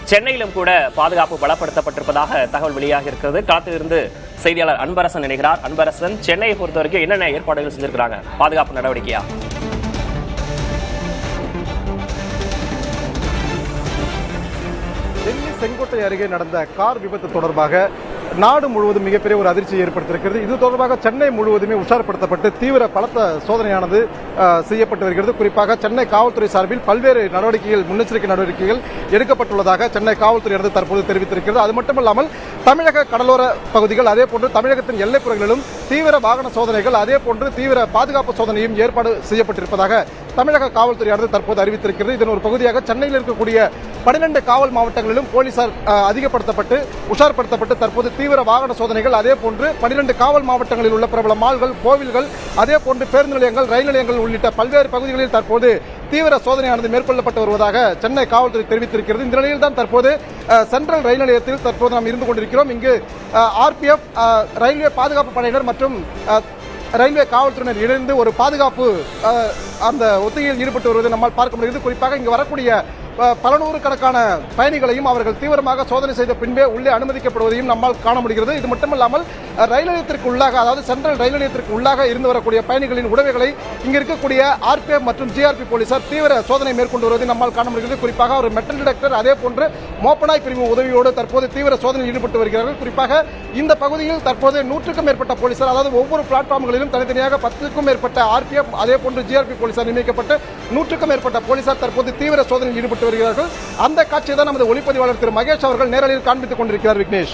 சென்னையிலும் கூட பாதுகாப்பு பலப்படுத்தப்பட்டிருப்பதாக தகவல் வெளியாக இருக்கிறது. களத்திலிருந்து செய்தியாளர் அன்பரசன் இணைகிறார். அன்பரசன், சென்னையை பொறுத்த வரைக்கும் என்னென்ன ஏற்பாடுகள் செஞ்சிருக்கிறாங்க பாதுகாப்பு நடவடிக்கையா? டெல்லி செங்கோட்டை அருகே நடந்த கார் விபத்து தொடர்பாக நாடு முழுவதும் மிகப்பெரிய ஒரு அதிர்ச்சியை ஏற்படுத்தியிருக்கிறது. இது தொடர்பாக சென்னை முழுவதுமே உஷார்படுத்தப்பட்டு தீவிர பலத்த சோதனையானது செய்யப்பட்டு வருகிறது. குறிப்பாக சென்னை காவல்துறை சார்பில் பல்வேறு நடவடிக்கைகள், முன்னெச்சரிக்கை நடவடிக்கைகள் எடுக்கப்பட்டுள்ளதாக சென்னை காவல்துறையானது தற்போது தெரிவித்திருக்கிறது. அது மட்டுமல்லாமல் தமிழக கடலோர பகுதிகள், அதே போன்று தமிழகத்தின் எல்லைப்புறங்களிலும் தீவிர வாகன சோதனைகள், அதே போன்று தீவிர பாதுகாப்பு சோதனையும் ஏற்பாடு செய்யப்பட்டிருப்பதாக தமிழக காவல்துறையானது தற்போது அறிவித்திருக்கிறது. இதன் ஒரு பகுதியாக சென்னையில் இருக்கக்கூடிய 12 காவல் மாவட்டங்களிலும் போலீசார் அதிகப்படுத்தப்பட்டு உஷார்படுத்தப்பட்டு தற்போது தீவிர வாகன சோதனைகள், அதே போன்று 12 காவல் மாவட்டங்களில் உள்ள பிரபல மால்கள், கோவில்கள், அதே போன்று பேருந்து நிலையங்கள், ரயில் நிலையங்கள் உள்ளிட்ட பல்வேறு பகுதிகளில் தற்போது தீவிர சோதனையானது மேற்கொள்ளப்பட்டு வருவதாக சென்னை காவல்துறை தெரிவித்திருக்கிறது. இந்த நிலையில் தான் தற்போது சென்ட்ரல் ரயில் நிலையத்தில் தற்போது நாம் இருந்து கொண்டிருக்கிறோம். இங்கு RPF, ரயில்வே பாதுகாப்பு படையினர் மற்றும் ரயில்வே காவல்துறையினர் இணைந்து ஒரு பாதுகாப்பு அந்த ஒத்திகையில் ஈடுபட்டு வருவதை நம்மால் பார்க்க முடிகிறது. குறிப்பாக இங்கு வரக்கூடிய பல நூறுக்கணக்கான பயணிகளையும் அவர்கள் தீவிரமாக சோதனை செய்த பின்பே உள்ளே அனுமதிக்கப்படுவதையும் நம்மால் காண முடிகிறது. இது மட்டுமல்லாமல் ரயில் நிலையத்திற்கு உள்ளாக, அதாவது சென்ட்ரல் ரயில் நிலையத்திற்கு உள்ளாக இருந்து வரக்கூடிய பயணிகளின் உடைமைகளை இங்கு இருக்கக்கூடிய RPF மற்றும் GRP போலீசார் தீவிர சோதனை மேற்கொண்டு வருவதை நம்மால் காண முடிகிறது. குறிப்பாக ஒரு மெட்டல் டிடெக்டர், அதே போன்று மோப்பனாய் பிரிவு உதவியோடு தற்போது தீவிர சோதனையில் ஈடுபட்டு வருகிறார்கள். குறிப்பாக இந்த பகுதியில் தற்போது 100க்கும் மேற்பட்ட போலீசார், அதாவது ஒவ்வொரு பிளாட்பார்ம்களிலும் தனித்தனியாக 10க்கும் மேற்பட்ட RPF, அதே போன்று GRP போலீசார் நியமிக்கப்பட்டு 100க்கும் மேற்பட்ட போலீசார் தற்போது தீவிர சோதனையில் ஈடுபட்டு வருகிறார்கள். அந்த காட்சியை தான் நமது ஒளிப்பதிவாளர் திரு மகேஷ் அவர்கள் நேரலையில் காண்பித்துக் கொண்டிருக்கிறார். விக்னேஷ்,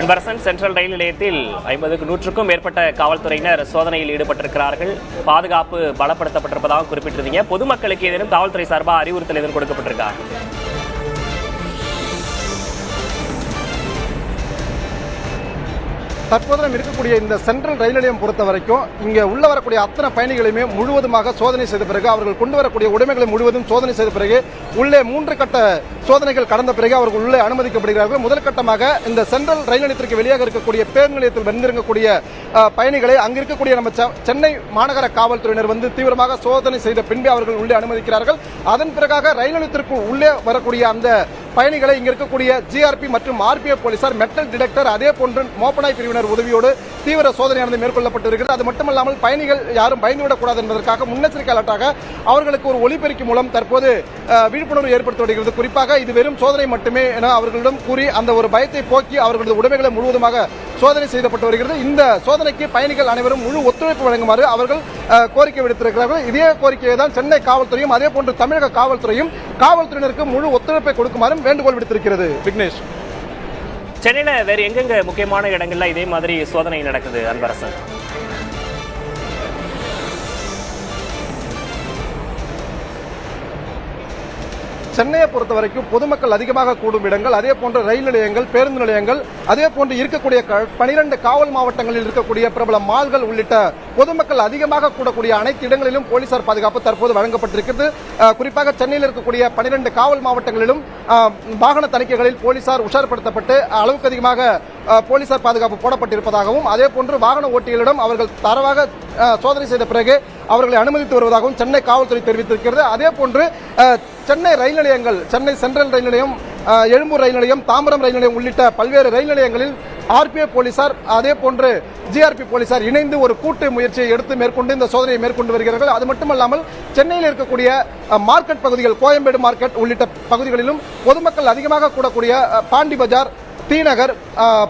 அன்பரசன், சென்ட்ரல் ரயில் நிலையத்தில் 50-100க்கும் மேற்பட்ட காவல்துறையினர் சோதனையில் ஈடுபட்டிருக்கிறார்கள். பாதுகாப்பு பலப்படுத்தப்பட்டிருப்பதாக குறிப்பிட்டிருந்தீங்க. பொதுமக்களுக்கு ஏதேனும் காவல்துறை சார்பாக அறிவுறுத்தல் எதுவும் கொடுக்கப்பட்டிருக்காங்க? தற்போது நாம் இருக்கக்கூடிய இந்த சென்ட்ரல் ரயில் நிலையம் பொறுத்த வரைக்கும் இங்கே உள்ள வரக்கூடிய அத்தனை பயணிகளையுமே முழுவதுமாக சோதனை செய்த பிறகு, அவர்கள் கொண்டு வரக்கூடிய உடைமைகளை முழுவதும் சோதனை செய்த பிறகு, உள்ளே 3 கட்ட சோதனைகள் கடந்த பிறகு அவர்கள் உள்ளே அனுமதிக்கப்படுகிறார்கள். முதல் கட்டமாக இந்த சென்ட்ரல் ரயில் நிலையத்திற்கு வெளியாக இருக்கக்கூடிய பேருந்து நிலையத்தில் வந்திருக்கக்கூடிய பயணிகளை அங்கு இருக்கக்கூடிய நம்ம சென்னை மாநகர காவல்துறையினர் வந்து தீவிரமாக சோதனை செய்த பின்பே அவர்கள் உள்ளே அனுமதிக்கிறார்கள். அதன் பிறகாக ரயில் நிலையத்திற்கு உள்ளே வரக்கூடிய அந்த பயணிகளை இங்க இருக்கக்கூடிய GRP மற்றும் RPF போலீசார் மெட்டல் டிடெக்டர், அதே போன்று மோப்பனாய் பிரிவினர் உதவியோடு தீவிர சோதனையானது மேற்கொள்ளப்பட்டு வருகிறது. அது மட்டுமல்லாமல் பயணிகள் யாரும் பயந்துவிடக்கூடாது என்பதற்காக முன்னெச்சரிக்கை அலர்ட்டாக அவர்களுக்கு ஒரு ஒலிபெருக்கி மூலம் தற்போது விழிப்புணர்வு ஏற்படுத்தி வருகிறது. குறிப்பாக இது வெறும் சோதனை மட்டுமே என அவர்களிடம் கூறி அந்த ஒரு பயத்தை போக்கி அவர்களது உடைமைகளை முழுவதுமாக சோதனை செய்யப்பட்டு வருகிறது. இந்த சோதனைக்கு பயணிகள் அனைவரும் முழு ஒத்துழைப்பு வழங்குமாறு அவர்கள் கோரிக்கை விடுத்திருக்கிறார்கள். இதே கோரிக்கையை தான் சென்னை காவல்துறையும், அதே போன்று தமிழக காவல்துறையும் காவல்துறையினருக்கு முழு ஒத்துழைப்பை கொடுக்குமாறும் வேண்டுகோள் விடுத்திருக்கிறது. விக்னேஷ், சென்னையில வேற எங்கெங்க முக்கியமான இடங்கள்ல இதே மாதிரி சோதனை நடக்குது அன்பரசன்? சென்னையை பொறுத்த வரைக்கும் பொதுமக்கள் அதிகமாக கூடும் இடங்கள், அதே போன்ற ரயில் நிலையங்கள், பேருந்து நிலையங்கள், அதே போன்று இருக்கக்கூடிய 12 காவல் மாவட்டங்களில் இருக்கக்கூடிய பிரபல மால்கள் உள்ளிட்ட பொதுமக்கள் அதிகமாக கூடக்கூடிய அனைத்து இடங்களிலும் போலீசார் பாதுகாப்பு தற்போது வழங்கப்பட்டிருக்கிறது. குறிப்பாக சென்னையில் இருக்கக்கூடிய 12 காவல் மாவட்டங்களிலும் வாகன தணிக்கைகளில் போலீசார் உஷார்படுத்தப்பட்டு அளவுக்கு அதிகமாக போலீசார் பாதுகாப்பு போடப்பட்டிருப்பதாகவும், அதே போன்று வாகன ஓட்டிகளிடம் அவர்கள் தரவாக சோதனை செய்த பிறகு அவர்களை அனுமதித்து வருவதாகவும் சென்னை காவல்துறை தெரிவித்திருக்கிறது. அதே போன்று சென்னை ரயில் நிலையங்கள், சென்னை சென்ட்ரல் ரயில் நிலையம், எழும்பூர் ரயில் நிலையம், தாம்பரம் ரயில் நிலையம் உள்ளிட்ட பல்வேறு ரயில் நிலையங்களில் RPF போலீசார், அதே போன்று GRP போலீசார் இணைந்து ஒரு கூட்டு முயற்சியை எடுத்து மேற்கொண்டு இந்த சோதனையை மேற்கொண்டு வருகிறார்கள். அது மட்டுமல்லாமல் சென்னையில் இருக்கக்கூடிய மார்க்கெட் பகுதிகள், கோயம்பேடு மார்க்கெட் உள்ளிட்ட பகுதிகளிலும் பொதுமக்கள் அதிகமாக கூடக்கூடிய பாண்டி பஜார், தீநகர்,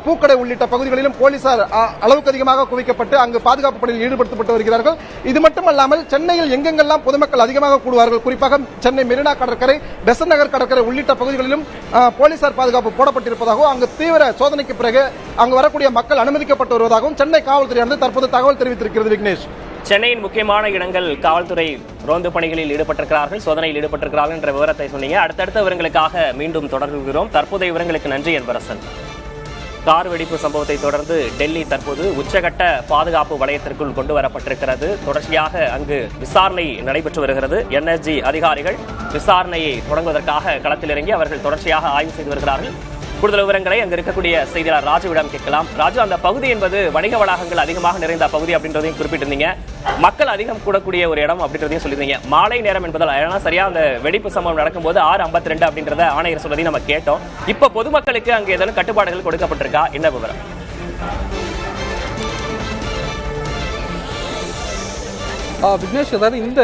பூக்கடை உள்ளிட்ட பகுதிகளிலும் போலீசார் அளவுக்கு அதிகமாக குவிக்கப்பட்டு அங்கு பாதுகாப்பு பணியில் ஈடுபடுத்தப்பட்டு வருகிறார்கள். இது மட்டுமல்லாமல் சென்னையில் எங்கெங்கெல்லாம் பொதுமக்கள் அதிகமாக கூடுவார்கள், குறிப்பாக சென்னை மெரினா கடற்கரை, பெசன்ட் நகர் கடற்கரை உள்ளிட்ட பகுதிகளிலும் போலீசார் பாதுகாப்பு போடப்பட்டிருப்பதாகவும், அங்கு தீவிர சோதனைக்கு பிறகு அங்கு வரக்கூடிய மக்கள் அனுமதிக்கப்பட்டு வருவதாகவும் சென்னை காவல்துறையானது தற்போது தகவல் தெரிவித்திருக்கிறது. விக்னேஷ், சென்னையின் முக்கியமான இடங்கள் காவல்துறை ரோந்து பணிகளில் ஈடுபட்டிருக்கிறார்கள், சோதனையில் ஈடுபட்டிருக்கிறார்கள் என்ற விவரத்தை சொன்னீங்க. அடுத்தடுத்த விவரங்களுக்காக மீண்டும் தொடர்கிறோம். தற்போதைய விவரங்களுக்கு நன்றி அன்பரசன். கார் வெடிப்பு சம்பவத்தை தொடர்ந்து டெல்லி தற்போது உச்சகட்ட பாதுகாப்பு வலயத்திற்குள் கொண்டு வரப்பட்டிருக்கிறது. தொடர்ச்சியாக அங்கு விசாரணை நடைபெற்று வருகிறது. NSG அதிகாரிகள் விசாரணையை தொடங்குவதற்காக களத்தில் இறங்கி அவர்கள் தொடர்ச்சியாக ஆய்வு செய்து வருகிறார்கள். கூடுதல் விவரங்களை அங்க இருக்கக்கூடிய செய்தியாளர் ராஜுவிடம் கேட்கலாம். ராஜு, அந்த பகுதி என்பது வணிக வளாகங்கள் அதிகமாக நிறைந்த பகுதி அப்படின்றதையும் குறிப்பிட்டிருந்தீங்க. மக்கள் அதிகம் கூடக்கூடிய ஒரு இடம் அப்படின்றதையும் சொல்லியிருந்தீங்க. மாலை நேரம் என்பதால் ஏன்னா சரியா அந்த வெடிப்பு சம்பவம் நடக்கும்போது 6:52 அப்படின்றத ஆணையர் சொல்வதையும் நம்ம கேட்டோம். இப்ப பொதுமக்களுக்கு அங்க ஏதாவது கட்டுப்பாடுகள் கொடுக்கப்பட்டிருக்கா? என்ன விவரம்? விக்னேஷ், அதாவது இந்த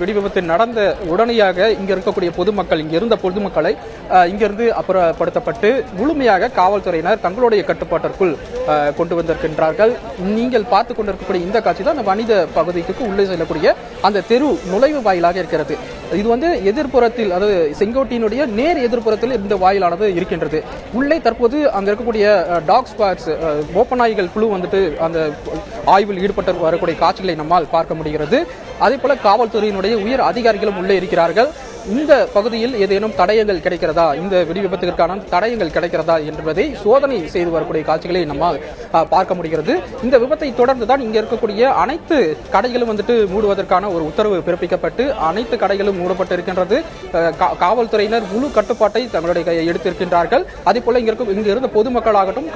வெடி விபத்து நடந்த உடனடியாக இங்க இருக்கக்கூடிய பொதுமக்கள், இங்க இருந்த பொதுமக்களை இங்கிருந்து அப்புறப்படுத்தப்பட்டு முழுமையாக காவல்துறையினர் தங்களுடைய கட்டுப்பாட்டிற்குள் கொண்டு வந்திருக்கின்றார்கள். நீங்கள் பார்த்து கொண்டிருக்கக்கூடிய இந்த காட்சி தான் அந்த வணிக பகுதிக்கு உள்ளே செல்லக்கூடிய அந்த தெரு நுழைவு வாயிலாக இருக்கிறது. இது எதிர்ப்புறத்தில், அதாவது செங்கோட்டையினுடைய நேர் எதிர்ப்புறத்தில் இந்த வாயிலானது இருக்கின்றது. உள்ளே தற்போது அங்க இருக்கக்கூடிய டாக் ஸ்குவாட்ஸ், ஓப்பநாய்கள் குழு அந்த ஆய்வில் ஈடுபட்டு வரக்கூடிய காட்சிகளை நம்மால் பார்க்க முடிகிறது. அதே போல காவல்துறையினுடைய உயர் அதிகாரிகளும் உள்ளே இருக்கிறார்கள். இந்த பகுதியில் ஏதேனும் தடயங்கள் கிடைக்கிறதா, இந்த வெடி விபத்துக்கான தடயங்கள் கிடைக்கிறதா என்பதை சோதனை செய்து வரக்கூடிய காட்சிகளை நம்மால் பார்க்க முடிகிறது. இந்த விபத்தை தொடர்ந்துதான் இங்க இருக்கக்கூடிய அனைத்து கடைகளும் மூடுவதற்கான ஒரு உத்தரவு பிறப்பிக்கப்பட்டு அனைத்து கடைகளும் மூடப்பட்டு இருக்கின்றது. காவல்துறையினர் முழு கட்டுப்பாட்டை தங்களுடைய எடுத்திருக்கின்றார்கள். அதே போல இங்க இருந்த பொதுமக்களாகட்டும்,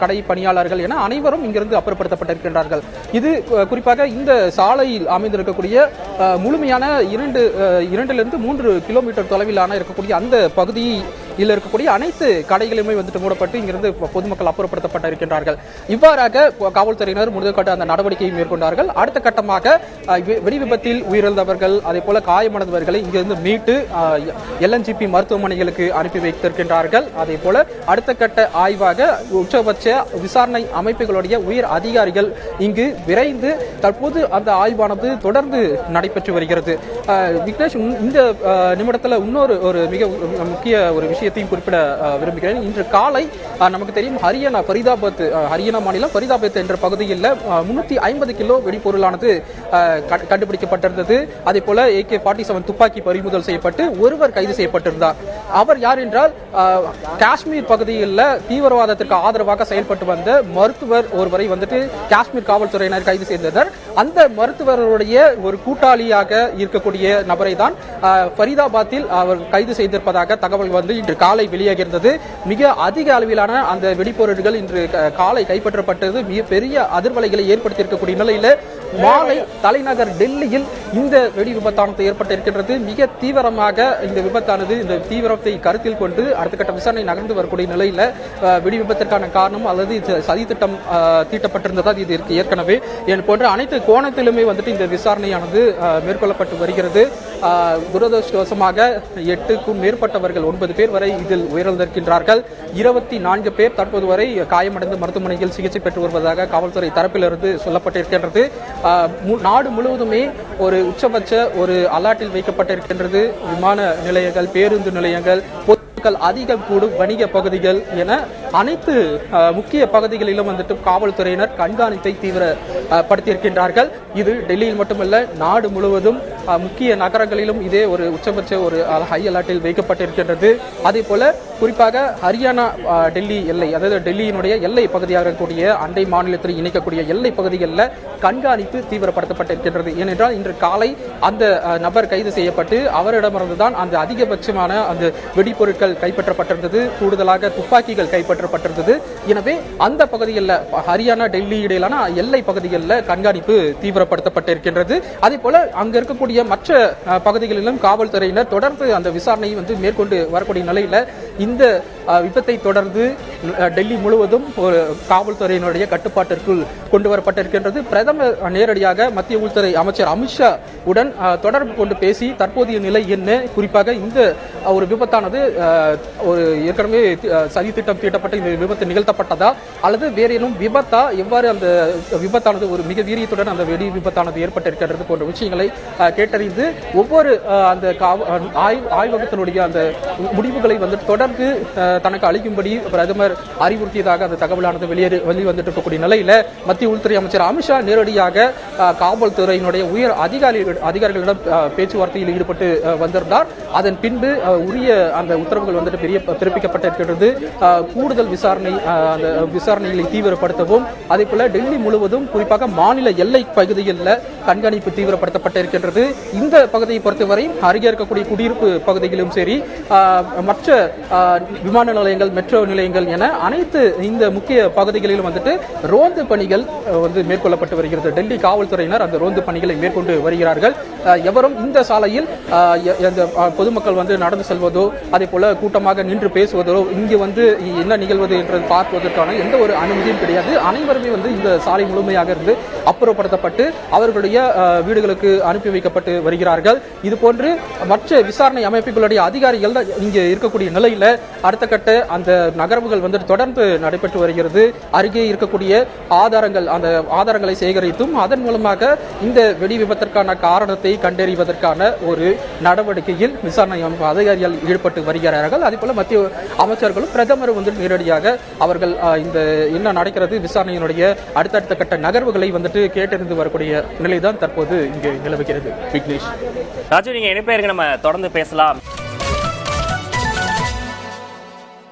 கடை பணியாளர்கள் என அனைவரும் இங்கிருந்து அப்புறப்படுத்தப்பட்டிருக்கின்றார்கள். இது குறிப்பாக இந்த சாலையில் அமைந்திருக்கக்கூடிய முழுமையான 2-3 கிலோமீட்டர் தொலைவிலான இருக்கக்கூடிய அந்த பகுதியில் இருக்கக்கூடிய அனைத்து கடைகளுமே மூடப்பட்டு இங்கிருந்து பொதுமக்கள் அப்புறப்படுத்தப்பட்டிருக்கின்றார்கள். இவ்வாறாக காவல்துறையினர் முதற்கட்ட அந்த நடவடிக்கையை மேற்கொண்டார்கள். அடுத்த கட்டமாக வெடி விபத்தில் உயிரிழந்தவர்கள், அதே போல காயமடைந்தவர்களை இங்கிருந்து மீட்டு LNGP மருத்துவமனைகளுக்கு அனுப்பி வைத்திருக்கின்றார்கள். அதே போல அடுத்த கட்ட ஆய்வாக உச்சபட்ச விசாரணை அமைப்புகளுடைய உயர் அதிகாரிகள் இங்கு விரைந்து தற்போது அந்த ஆய்வானது தொடர்ந்து நடைபெற்று வருகிறது. விக்னேஷ், இந்த நிமிடத்தில் இன்னொரு மிக முக்கிய ஒரு விஷயத்தையும் குறிப்பிட விரும்புகிறேன். இன்று காலை நமக்கு தெரியும் ஹரியானா மாநிலம் ஃபரிதாபாத் என்ற பகுதியில் 350 கிலோ வெடிப்பொருளானது கண்டுபிடிக்கப்பட்டிருந்தது. அதே போல AK-47 துப்பாக்கி பறிமுதல் செய்யப்பட்டு ஒருவர் கைது செய்யப்பட்டிருந்தார். அவர் யார் என்றால் காஷ்மீர் பகுதியில் தீவிரவாதத்திற்கு ஆதரவாக செயல்பட்டு வந்த மருத்துவர் ஒருவரை காஷ்மீர் காவல்துறையினர் கைது செய்தனர். அந்த மருத்துவருடைய ஒரு கூட்டாளியாக இருக்கக்கூடிய நபரை தான் ஃபரிதாபாத்தில் அவர் கைது செய்திருப்பதாக தகவல் இன்று காலை வெளியாகியிருந்தது. மிக அதிக அளவிலான அந்த வெடிப்பொருட்கள் இன்று காலை கைப்பற்றப்பட்டது மிக பெரிய அதிர்வலைகளை ஏற்படுத்தியிருக்கக்கூடிய நிலையில மாலை தலைநகர் டெல்லியில் இந்த வெடி விபத்தானது ஏற்பட்டிருக்கின்றது. மிக தீவிரமாக இந்த விபத்தானது, இந்த தீவிரத்தை கருத்தில் கொண்டு அடுத்த கட்ட விசாரணை நகர்ந்து வரக்கூடிய நிலையில வெடி விபத்திற்கான காரணம் அல்லது சதி திட்டம் தீட்டப்பட்டிருந்ததா இது ஏற்கனவே போன்ற அனைத்து கோணத்திலுமே இந்த விசாரணையானது மேற்கொள்ளப்பட்டு வருகிறது. துரதிருஷ்டவசமாக 8க்கும் மேற்பட்டவர்கள் 9 பேர் வரை இதில் உயிரிழந்திருக்கின்றார்கள். 24 பேர் தற்போது வரை காயமடைந்து மருத்துவமனையில் சிகிச்சை பெற்று வருவதாக காவல்துறை தரப்பிலிருந்து சொல்லப்பட்டிருக்கின்றது. நாடு முழுவதுமே ஒரு உச்சபட்ச ஒரு அலர்ட்டில் வைக்கப்பட்டிருக்கின்றது. விமான நிலையங்கள், பேருந்து நிலையங்கள், அதிகம் கூடும் வணிக பகுதிகள் என அனைத்து முக்கிய பகுதிகளிலும் காவல்துறையினர் கண்காணிப்பை தீவிரப்படுத்தியிருக்கின்றார்கள். இது டெல்லியில் மட்டுமல்ல, நாடு முழுவதும் முக்கிய நகரங்களிலும் இதே ஒரு உச்சபட்ச ஒரு ஹை அலர்ட்டில் வைக்கப்பட்டிருக்கின்றது. அதே போல குறிப்பாக ஹரியானா டெல்லி எல்லை, அதாவது டெல்லியினுடைய எல்லை பகுதியாக இருக்கக்கூடிய அண்டை மாநிலத்தில் இணைக்கக்கூடிய எல்லை பகுதிகளில் கண்காணிப்பு தீவிரப்படுத்தப்பட்டிருக்கின்றது. ஏனென்றால் இன்று காலை அந்த நபர் கைது செய்யப்பட்டு அவரிடமிருந்துதான் அந்த அதிகபட்சமான அந்த வெடிப்பொருட்கள் கைப்பற்றப்பட்டிருந்தது. கூடுதலாக துப்பாக்கிகள் கைப்பற்றப்பட்டிருந்தது. எனவே அந்த பகுதிகளில் ஹரியானா டெல்லி இடையிலான எல்லை பகுதிகளில் கண்காணிப்பு தீவிரப்படுத்தப்பட்டிருக்கின்றது. அதே போல அங்க இருக்கக்கூடிய மற்ற பகுதிகளிலும் காவல்துறையினர் தொடர்ந்து அந்த விசாரணையை மேற்கொண்டு வரக்கூடிய நிலையில இந்த விபத்தை தொடர்ந்து டெல்லி முழுவதும் ஒரு காவல்துறையினுடைய கட்டுப்பாட்டிற்குள் கொண்டு வரப்பட்டிருக்கின்றது. பிரதமர் நேரடியாக மத்திய உள்துறை அமைச்சர் அமித்ஷா உடன் தொடர்பு கொண்டு பேசி தற்போதைய நிலை என்ன, குறிப்பாக இந்த ஒரு விபத்தானது ஒரு ஏற்கனவே சதி திட்டம் தீட்டப்பட்ட இந்த விபத்து நிகழ்த்தப்பட்டதா அல்லது வேற ஏனும் விபத்தா, எவ்வாறு அந்த விபத்தானது ஒரு மிக வீரியத்துடன் அந்த வெடி விபத்தானது ஏற்பட்டிருக்கிறது போன்ற விஷயங்களை கேட்டறிந்து ஒவ்வொரு அந்த ஆய்வகத்தினுடைய அந்த முடிவுகளை தொடர்ந்து தனக்கு அளிக்கும்படி பிரதமர் அறிவுறுத்தியதாக அந்த தகவலானது வெளிவந்துட்டு இருக்கக்கூடிய நிலையில மத்திய உள்துறை அமைச்சர் அமித்ஷா நேரடியாக காவல்துறையினுடைய உயர் அதிகாரிகளிடம் பேச்சுவார்த்தையில் ஈடுபட்டு வந்திருந்தார். அதன் பின்பு உரிய அந்த உத்தரவுகள் பிறப்பிக்கப்பட்டிருக்கிறது. கூடுதல் விசாரணைகளை தீவிரப்படுத்தவும், அதே போல டெல்லி முழுவதும் குறிப்பாக மாநில எல்லை பகுதிகளில் கண்காணிப்பு தீவிரப்படுத்தப்பட்டிருக்கின்றது. இந்த பகுதியை பொறுத்தவரை அருகே இருக்கக்கூடிய குடியிருப்பு பகுதிகளிலும் சரி, மற்ற விமான நிலையங்கள், மெட்ரோ நிலையங்கள் என அனைத்து இந்த முக்கிய பகுதிகளிலும் வந்துட்டு ரோந்து பணிகள் வந்து மேற்கொள்ளப்பட்டு வருகிறது. டெல்லி காவல்துறையினர் அந்த ரோந்து பணிகளை மேற்கொண்டு வருகிறார்கள். எவரும் இந்த சாலையில் பொதுமக்கள் வந்து நடந்து செல்வதோ, அதே போல கூட்டமாக நின்று பேசுவதோ, இங்கு வந்து என்ன நிகழ்வது என்று பார்ப்பதற்கான எந்த ஒரு அனுமதியும் கிடையாது. அனைவருமே வந்து இந்த சாலை முழுமையாக இருந்து அப்புறப்படுத்தப்பட்டு அவர்களுடைய வீடுகளுக்கு அனுப்பி வைக்கப்பட்டு வருகிறார்கள். இது போன்று மற்ற விசாரணை அமைப்புகளுடைய அதிகாரிகள் இங்கே இருக்கக்கூடிய நிலையில அடுத்த கட்ட அந்த நகர்வுகள் வந்து தொடர்ந்து நடைபெற்று வருகிறது. அருகே இருக்கக்கூடிய ஆதாரங்கள், அந்த ஆதாரங்களை சேகரித்தும் அதன் மூலமாக இந்த வெடி விபத்திற்கான காரணத்தை கண்டறிவதற்கான ஒரு நடவடிக்கையில் விசாரணை அமைப்பு அதிகாரிகள் ஈடுபட்டு வருகிறார்கள். அதே போல மத்திய அமைச்சர்களும் பிரதமர் வந்து நேரடியாக அவர்கள் இந்த என்ன நடக்கிறது, விசாரணையினுடைய அடுத்தடுத்த கட்ட நகர்வுகளை வந்துட்டு கேட்டறிந்து வரக்கூடிய நிலைதான் தற்போது இங்கு நிலவுகிறது. விக்னேஷ், ராஜு, நீங்க இணைப்பேருக்கு நம்ம தொடர்ந்து பேசலாம்.